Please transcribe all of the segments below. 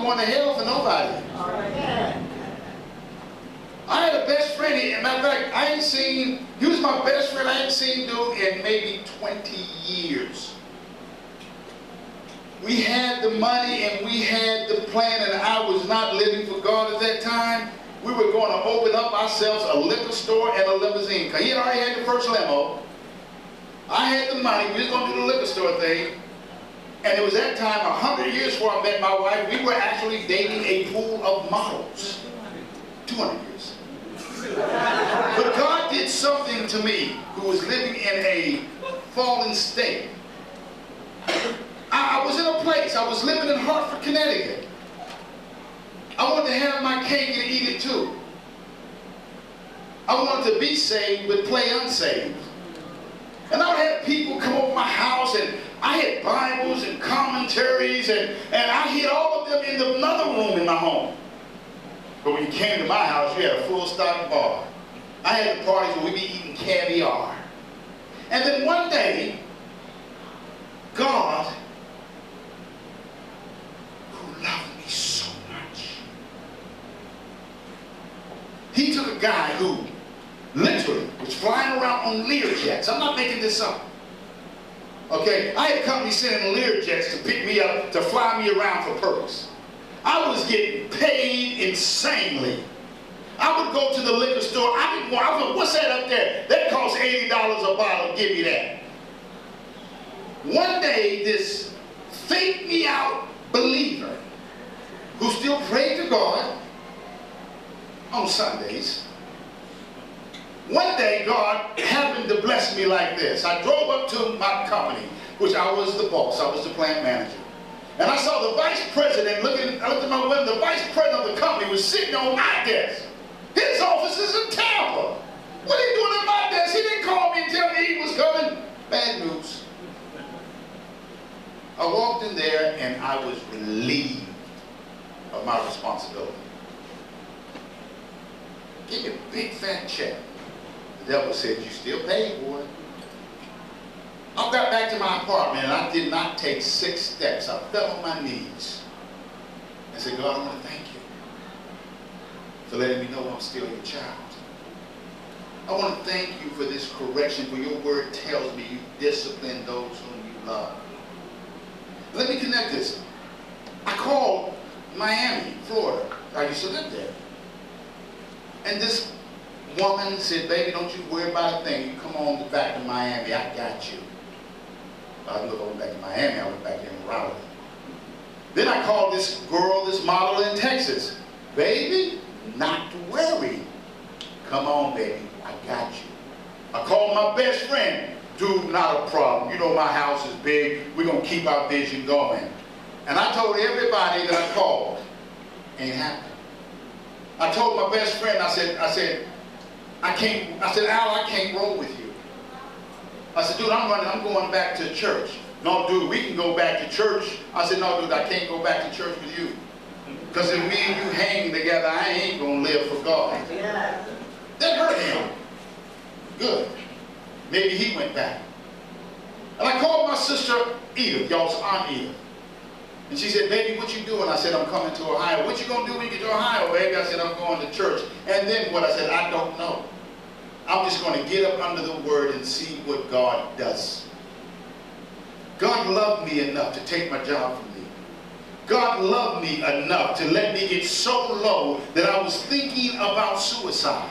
going to hell for nobody. I had a best friend, and matter of fact, I ain't seen, he was my best friend, I ain't seen dude in maybe 20 years. We had the money and we had the plan, and I was not living for God at that time. We were going to open up ourselves a liquor store and a limousine, because he had already had the first limo. I had the money, we was going to do the liquor store thing. And it was that time, 100 years before I met my wife, we were actually dating a pool of models. 200 years. But God did something to me, who was living in a fallen state. I was in a place, I was living in Hartford, Connecticut. I wanted to have my cake and eat it too. I wanted to be saved but play unsaved. And I would have people come over my house, and I had Bibles and commentaries, and I hid all of them in another room in my home. But when you came to my house, you had a full stock bar. I had the parties where we'd be eating caviar. And then one day, God, who loved me so much, he took a guy who literally was flying around on Learjets. I'm not making this up. Okay, I had companies sending Learjets to pick me up, to fly me around for purpose. I was getting paid insanely. I would go to the liquor store. I would, what's that up there? That costs $80 a bottle. Give me that. One day, this fake me out believer who still prayed to God on Sundays, one day God happened to bless me like this. I drove up to my company, which I was the boss, I was the plant manager. And I saw the vice president looking out at my window. The vice president of the company was sitting on my desk. His office is in Tampa. What are you doing at my desk? He didn't call me and tell me he was coming. Bad news. I walked in there and I was relieved of my responsibility. Give me a big fat check. The devil said, you still paid, boy. I got back to my apartment and I did not take 6 steps. I fell on my knees and said, God, I want to thank you for letting me know I'm still your child. I want to thank you for this correction, for your word tells me you discipline those whom you love. Let me connect this. I called Miami, Florida. I used to live there. And this woman said, baby, don't you worry about a thing. You come on back to Miami. I got you. I didn't know if I went back to Miami. I went back there in Raleigh. Then I called this girl, this model in Texas. Baby, not to worry. Come on, baby. I got you. I called my best friend. Dude, not a problem. You know my house is big. We're going to keep our vision going. And I told everybody that I called. Ain't happening. I told my best friend, I said, Al, I can't roll with you. I said, dude, I'm going back to church. No, dude, we can go back to church. I said, no, dude, I can't go back to church with you. Because if me and you hang together, I ain't going to live for God. Yeah. That hurt him. Good. Maybe he went back. And I called my sister Edith, y'all's Aunt Edith. And she said, baby, what you doing? I said, I'm coming to Ohio. What you going to do when you get to Ohio, baby? I said, I'm going to church. And then what? I said, I don't know. I'm just going to get up under the word and see what God does. God loved me enough to take my job from me. God loved me enough to let me get so low that I was thinking about suicide.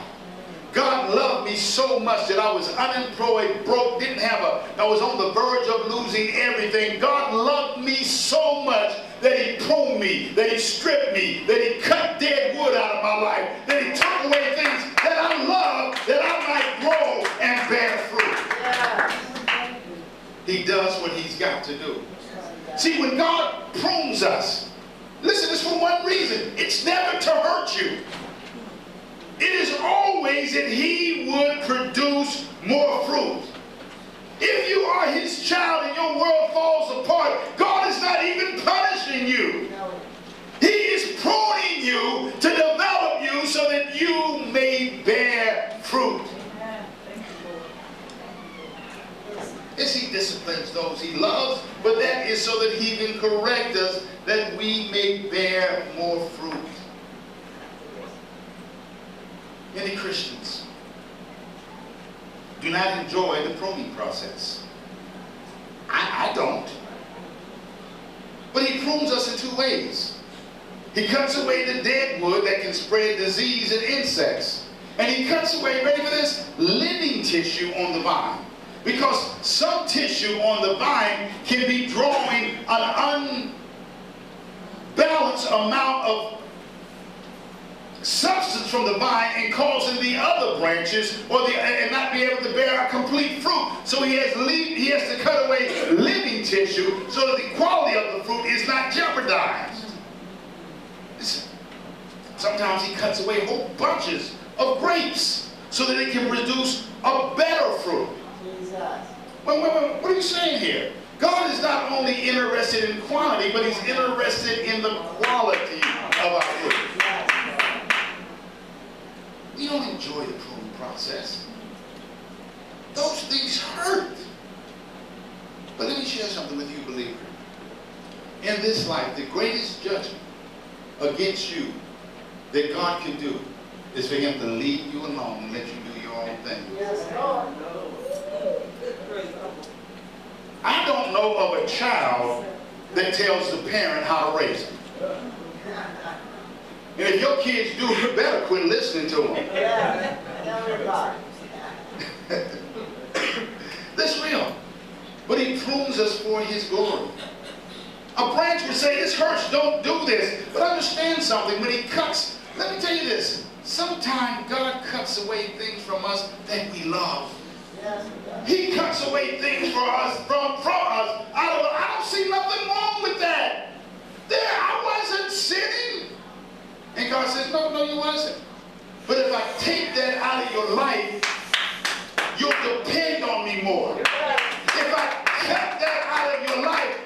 God loved me so much that I was unemployed, broke, I was on the verge of losing everything. God loved me so much that he pruned me, that he stripped me, that he cut dead wood out of my life, that he took away things that I love, that I might grow and bear fruit. Yeah. He does what he's got to do. See, when God prunes us, listen, it's for one reason. It's never to hurt you. It is always that he would produce more fruit. If you are his child and your world falls apart, God is not even punishing you. He is pruning you to develop you so that you may bear fruit. Yes, he disciplines those he loves, but that is so that he can correct us, that we may bear more fruit. Many Christians do not enjoy the pruning process. I don't. But he prunes us in two ways. He cuts away the dead wood that can spread disease and insects. And he cuts away, ready for this, living tissue on the vine. Because some tissue on the vine can be drawing an unbalanced amount of substance from the vine and causing the other branches and not be able to bear a complete fruit. So he has to cut away living tissue so that the quality of the fruit is not jeopardized. Listen, sometimes he cuts away whole bunches of grapes so that it can produce a better fruit. What are you saying here? God is not only interested in quantity, but he's interested in the quality of our fruit. We don't enjoy the pruning process. Those things hurt. But let me share something with you, believer. In this life, the greatest judgment against you that God can do is for him to leave you alone and let you do your own thing. Yes, Lord. I don't know of a child that tells the parent how to raise them. And if your kids do, you better quit listening to them. That's real. But he prunes us for his glory. A branch would say, this hurts, don't do this. But understand something, when he cuts, let me tell you this. Sometimes God cuts away things from us that we love. He cuts away things from us. I don't see nothing wrong with that. I wasn't sinning. And God says, no, you wasn't. But if I take that out of your life, you'll depend on me more. If I cut that out of your life,